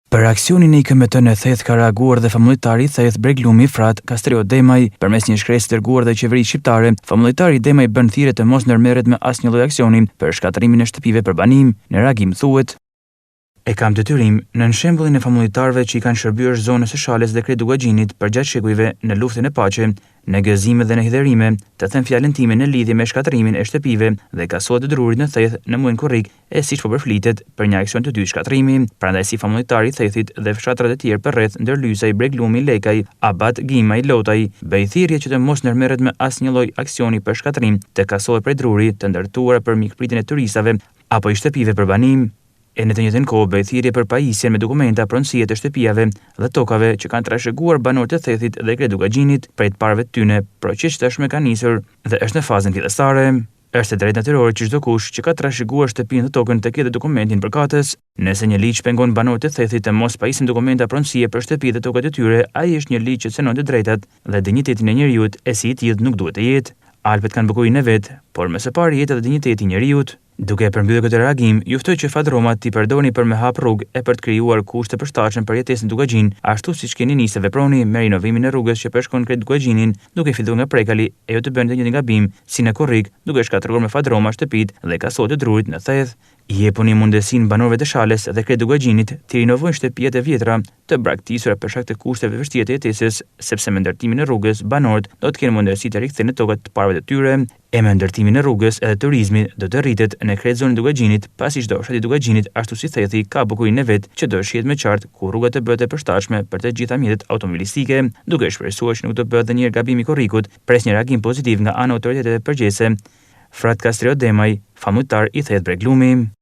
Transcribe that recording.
Për aksionin e IKMT në Theth ka reaguar dhe famulletari i Theth Breglumi Frat Kastriot Demaj. Përmes një shkresë dërguar dhe qeverisë shqiptare, famulletari Demaj bën thirrje të mos ndërmerret me asnjë lloj aksioni për shkatërimin e shtëpive për banim. Në reagim thuhet: E kam detyrim, nën shembullin e famulletarëve që i kanë shërbyer zonës së Shalës dhe Kredu Gaxhinit përgjatë shekujve në luftën e paqe, në gëzime dhe në hidherime, të them fjalën time në lidhje me shkatërimin e shtëpive dhe kasohet të drurit në Theth në muajin korrik, e siç po përflitet për një aksion të dytë shkatërimi. Prandaj si famulletari i Thethit dhe fshatrat e tjerë përreth, ndërlysaj, Breglumi, Lekaj, Abat, Gimaj, Lotaj, bëj thirrje që të mos ndërmerret me asnjë lloj aksioni për shkatërim, të kasohet prej druri, të ndërtuara për mikpritjen e turistave apo i shtëpive për banim. E në të njëjtën kohë bëj thirrje për pajisjen me dokumenta pronësie të shtëpive dhe tokave që kanë trashëguar banorët e Thethit dhe Kredu Gaxhinit prej të parëve të tyre, proces që tashmë ka nisur dhe është në fazën fillestare. Është e drejtë natyrore që çdo kush që ka trashëguar shtëpinë dhe tokën të ketë dokumentin përkatës. Nëse një ligj pengon banorët e Thethit të mos pajisin dokumenta pronësie për shtëpi dhe tokat e tyre, ai është një ligj që cënon të drejtat dhe dinjitetin e njerëzit, e si i tillë nuk duhet të jetë. Alpet kanë bukurin e vet, por më së pari jeta dhe dinjiteti i njerëzit. Duke përmbyllur këtë reagim, juftoj që Fadroma t'i përdorni për me hap rrugë e për të krijuar kushte të përshtatshme për jetesën Kredu Gaxhin, ashtu siç keni nisë veproni me rinovimin e rrugës që përshkon Kredu Gaxhinin, duke filluar nga Prekali, e jo të bëni të njëjtin gabim si në korrik, duke shkatëruar me Fadroma shtëpitë dhe kasohet të drurit në Theth. I jepuni mundësinë banorëve të Shalës dhe Kredu Gaxhinit të rinovojnë shtëpijet e vjetra të braktisura për shkak të kushteve vështirë të jetesës, sepse me ndërtimin e rrugës banorët do të kenë mundësi të rikthehen në tokat të parëve të tyre. E me ndërtimin e rrugës edhe turizmi do të rritet në krejt zonën e Gaxhinit, pasi çdo fshat i Gaxhinit ashtu si Thethi ka bukurinë e vet që do shihet me qartë ku rrugat të bëhet e përshtatshme për të gjitha mjetet automobilistike, duke shpresuar që nuk do bëhet edhe një herë gabim i korrikut, pres një reagim pozitiv nga ana autoriteteve përgjithëse. Frat Kastriot Demaj, famulletar i Theth Breglumi.